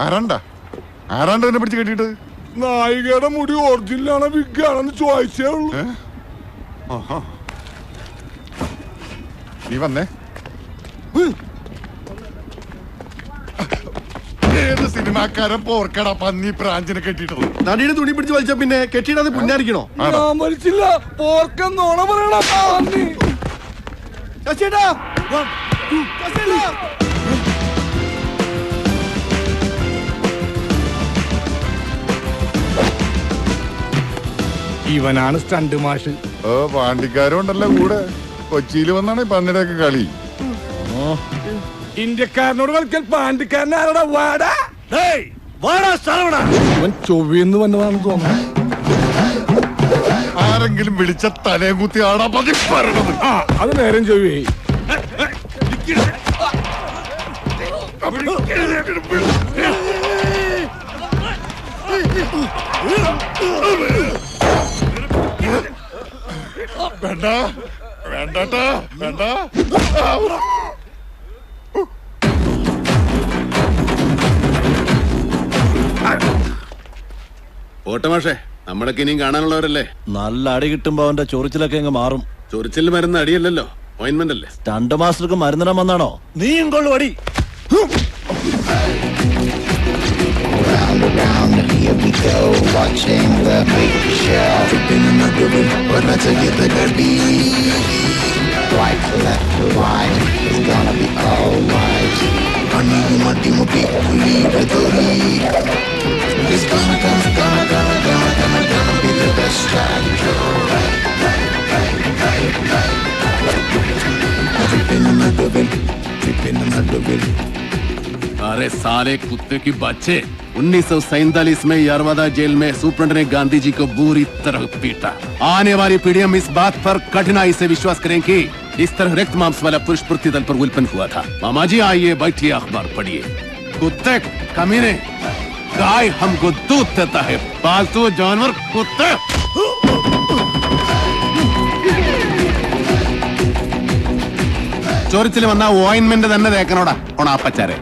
ആരാണ്ട് എന്നെ പിടിച്ച് കെട്ടിട്ട്? നായികയുടെ മുടി ഒറിജിനലാണോ വിഗാണെന്ന് ചോദിച്ചേ ഉള്ളൂ. നീ വന്നേ. ഏത് സിനിമാക്കാരൻ പോർക്കടാ പന്നി പ്രാഞ്ചിനെ കെട്ടിട്ടത്? നടിയുടെ തുണി പിടിച്ച് വലിച്ച പിന്നെ കെട്ടിയിടാതെ പുന്നാരിക്കണോ? ഞാൻ വലിച്ചില്ല. പോർക്കെന്നോണ പറയണ പന്നി. ഇവനാണ് സ്റ്റണ്ട് മാഷ്. ഓ, പാണ്ടിക്കാരും ഉണ്ടല്ലോ കൂടെ. കൊച്ചിയിൽ വന്നാണ് പന്നിയുടെ ഒക്കെ കളി. ഇന്ത്യക്കാരനോട് കളിക്കാൻ പാണ്ടിക്കാരൻ ആരോടാ? വാടാ ഇവൻ ചൊവ്വന്ന് വന്നതാണെന്ന് തോന്നുന്നു. ആരെങ്കിലും വിളിച്ച തലേ കുത്തി ആടാ പതി പറയണത്. അത് നേരം ചൊവ്വേ. വേണ്ട വേണ്ടട്ടാ വേണ്ട. ഓട്ടമാഷേ, നമ്മളൊക്കെ ഇനിയും കാണാനുള്ളവരല്ലേ? നല്ല അടി കിട്ടുമ്പോ അവന്റെ ചൊറിച്ചിലൊക്കെ അങ്ങ് മാറും. ചൊറിച്ചിൽ മരുന്ന് അടിയല്ലല്ലോ, ഓയിന്റ്മെന്റ് അല്ലേ? സ്റ്റണ്ട് മാസ്റ്റർക്ക് മരുന്നിടാൻ വന്നാണോ? നീയും കൊള്ളു അടി. Here we go, watching the big show. Tripping in the river, but let's get the dirty. Right, left, right, it's gonna be alright. Honey, you my team will be It's gonna be the best time. Tripping in the river, tripping in the river. अरे साले कुत्ते की बच्चे, 1947 में Yerawada jail में सुप्रेंट ने गांधी जी को बुरी तरह पीटा। आने वाली पीढ़ियां इस बात पर कठिनाई से विश्वास करें कि इस तरह रक्त मांस वाला पुरुष प्रति दल पर उत्पन्न हुआ था। मामा जी आइए, बैठिए, अखबार पढ़िए। कुत्ते कमीने, गाय हमको दूध देता है, पालतू जानवर कुत्ते। ചോരിച്ചിൽ വന്ന ഓയിൻമെന്റ് തന്നെ തേക്കനോടാ ഓണാപ്പച്ചാരെ.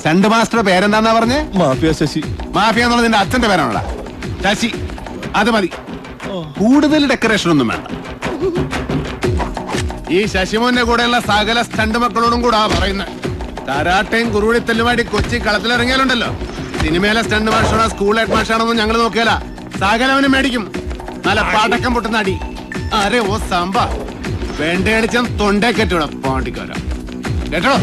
സ്റ്റണ്ട് മാസ്റ്റർ പേരെന്താന്നാ പറഞ്ഞേ? മാഫിയ ശശി. മാഫിയ എന്നുള്ളത് നിന്റെ അച്ഛന്റെ പേരാണോടാ? ശശി. അത് മതി, കൂടുതൽ ഡെക്കറേഷൻ ഒന്നും വേണ്ട. ഈ ശശിമോന്റെ കൂടെയുള്ള സകല സ്റ്റണ്ട് മക്കളോടും കൂടാ പറയുന്നത്. കരാട്ടയും കുറുവിളിത്തല്ലുമായിട്ട് കൊച്ചി കളത്തിലിറങ്ങിയാലുണ്ടല്ലോ, സിനിമയിലെ സ്റ്റണ്ട് മാഷാണോ സ്കൂൾ ഹെഡ് മാഷാണോന്നും ഞങ്ങൾ നോക്കിയാല സകലവനും മേടിക്കും. നല്ല പാടക്കം പൊട്ടുന്ന അടി. അരെ ഓ സാമ്പ വേണ്ടയടിച്ചാൽ തൊണ്ടേ കെട്ടിവിടാം പാണ്ടിക്കാര. കേട്ടോ?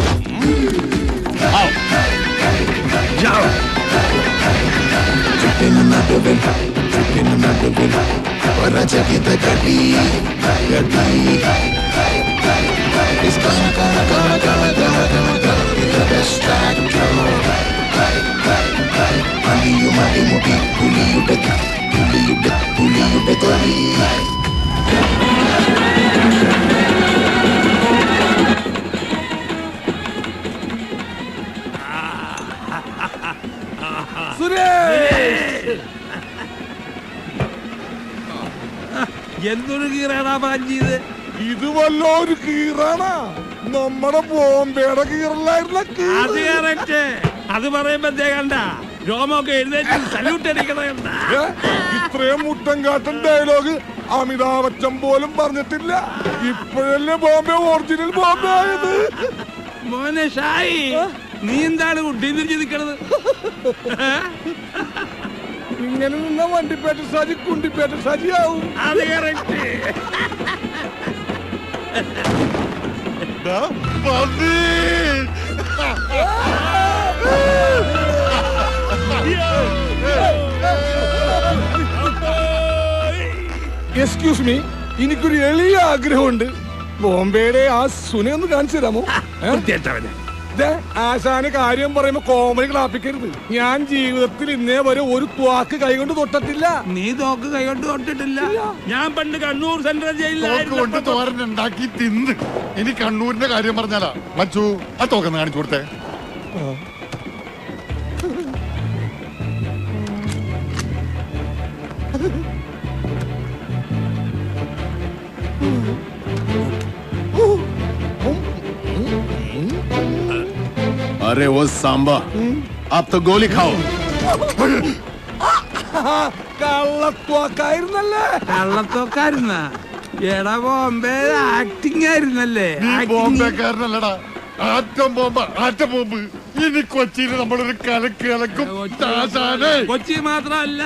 എന്തൊരു കീറാണാ പാഞ്ചിയത്? ഇത് വല്ലൊരു കീറാണാ? നമ്മുടെ ബോംബെയുടെ കീറലായിരുന്ന. അത് കറക്റ്റ്. അത് പറയുമ്പോ കണ്ട രോമൊക്കെ എഴുന്നേറ്റ് സല്യൂട്ട് അടിക്കണ. ഇത്രയും മുട്ടൻ കാട്ടൻ ഡയലോഗ് അമിതാഭ് ബച്ചൻ പോലും പറഞ്ഞിട്ടില്ല. ഇപ്പോഴല്ലേ ബോംബെ ഒറിജിനൽ ബോംബെ ആയത്. മോനെ ഷായി, നീ എന്താണ് കുട്ടി നിൽക്കണത്? ഇങ്ങനെ നിന്ന വണ്ടിപ്പേട്ട സാജി കുണ്ടിപ്പേട്ട സാജിയാവും. അത് കറക്റ്റ്. എക്സ്ക്യൂസ് മീ, എനിക്കൊരു എളിയ ആഗ്രഹമുണ്ട്. ബോംബെയുടെ ആ സുനെ ഒന്ന് കാണിച്ചു തരാമോ? ആശാന് കാര്യം പറയുമ്പോ കോമഡി ക്ലാപ്പിക്കരുത്. ഞാൻ ജീവിതത്തിൽ ഇന്നേ വരെ ഒരു ത്വാക്ക് കൈകൊണ്ട് തൊട്ടിട്ടില്ല. നീ തോക്ക് കൈകൊണ്ട് തൊട്ടിട്ടില്ല? ഞാൻ പണ്ട് കണ്ണൂർ സെൻട്രൽ ജയിലിൽ തോരനുണ്ടാക്കി തിന്ന്. ഇനി കണ്ണൂരിന്റെ കാര്യം പറഞ്ഞാലാ മച്ചു ആ തോക്കെന്ന് കാണിച്ചു കൊടുത്തേ. अरे वो सांबा आप तो गोली खाओ കള്ളത്തോക്കായിരുന്നല്ലേ? കള്ളത്തോക്കായിരുന്ന എടാ ബോംബെ ആക്ടിങ് ആയിരുന്നല്ലേ? നീ ബോംബെക്കാരനല്ലടാ, ആറ്റം ബോംബ്, ആറ്റം ബോംബ്. ഇനി കൊച്ചിയിൽ നമ്മളൊരു കലക്കും. കൊച്ചി മാത്രമല്ല,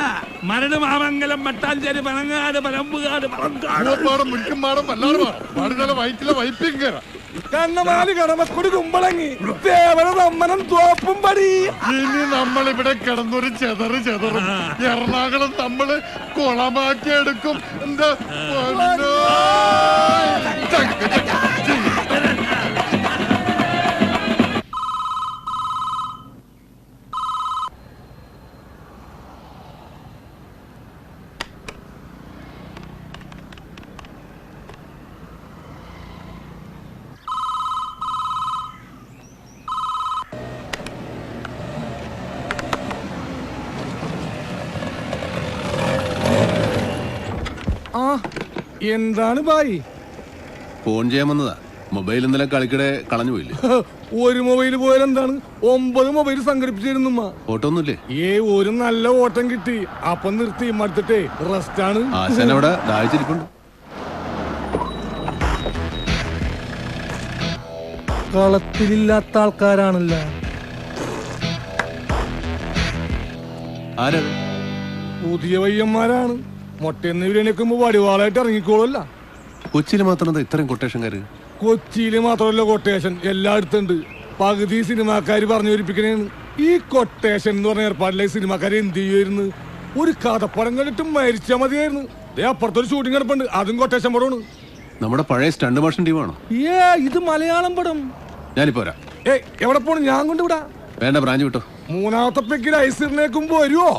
മരട്, മാമംഗലം, മട്ടാഞ്ചേരി, പനങ്ങാട്, പനമ്പുകാട്, പൂവപ്പാടം, മുരിക്കുംപാടം, വല്ലാറുപാടം, പാടുതല വയറ്റിലെ വൈപ്പിങ് കയറാം. കണ്ണമാലി, കടമക്കുടി, കുമ്പളങ്ങി, തേവര, തമ്മനം, തോപ്പും പടി. ഇനി നമ്മളിവിടെ കിടന്നൊരു ചെതറും എറണാകുളം നമ്മള് കുളമാക്കി എടുക്കും. എന്താ പൊന്നോ? എന്താണ് ബായി? ഫോൺ ചെയ്യാൻ വന്നതാ. മൊബൈൽ ഇന്നലെ കളിക്കടെ കളഞ്ഞു പോയില്ലേ? ഒരു മൊബൈൽ പോയാൽ എന്താണ്, 9 മൊബൈൽ സംഘടിപ്പിച്ചിരുന്നു. ഫോട്ടോ ഒന്നുമില്ലേ? ഒരു നല്ല ഓട്ടം കിട്ടി, അപ്പം നിർത്തി മടുത്തിട്ടേ റെസ്റ്റ് ആണ്. ആശാനവിടെ ദാഹിച്ചിരിപ്പുണ്ട്. കളത്തിലില്ലാത്ത ആൾക്കാരാണല്ല. ആരാണ്? പുതിയ പയ്യന്മാരാണ്. മൊട്ടയെന്ന് ഇവരെണിക്കുമ്പോ വടിവാളായിട്ട് ഇറങ്ങിക്കോളല്ല. കൊച്ചിയിൽ മാത്രം എന്താ ഇത്രയും കൊട്ടേഷൻകാര്? കൊച്ചിയില് മാത്രമല്ല കൊട്ടേഷൻ, എല്ലായിടത്തുണ്ട്. പകുതി സിനിമാക്കാര് പറഞ്ഞു വരിപ്പിക്കണേന്ന്. ഈ കൊട്ടേഷൻ എന്ന് പറഞ്ഞ ഏർപ്പാടിലെ സിനിമാക്കാര് എന്ത് ചെയ്യുമായിരുന്നു? ഒരു കഥപ്പടം കണ്ടിട്ട് മരിച്ചാൽ മതിയായിരുന്നു. അപ്പുറത്തൊരു ഷൂട്ടിംഗ് കിടപ്പുണ്ട്, അതും കൊട്ടേഷൻ പടമാണ്. നമ്മുടെ പഴയ സ്റ്റണ്ട് മോഷൻ ടീമാണോ? ഇത് മലയാളം പടം. ഞാനിപ്പോ വരാം. എവിടെ പോണു? ഞാൻ കൊണ്ടുവിടാ. വേണ്ട, ബ്രാഞ്ച് വിട്ടോ. 3ാമത്തെ പെക്കിൽ ഐസിറിനേക്കുമ്പോ വരുവോ?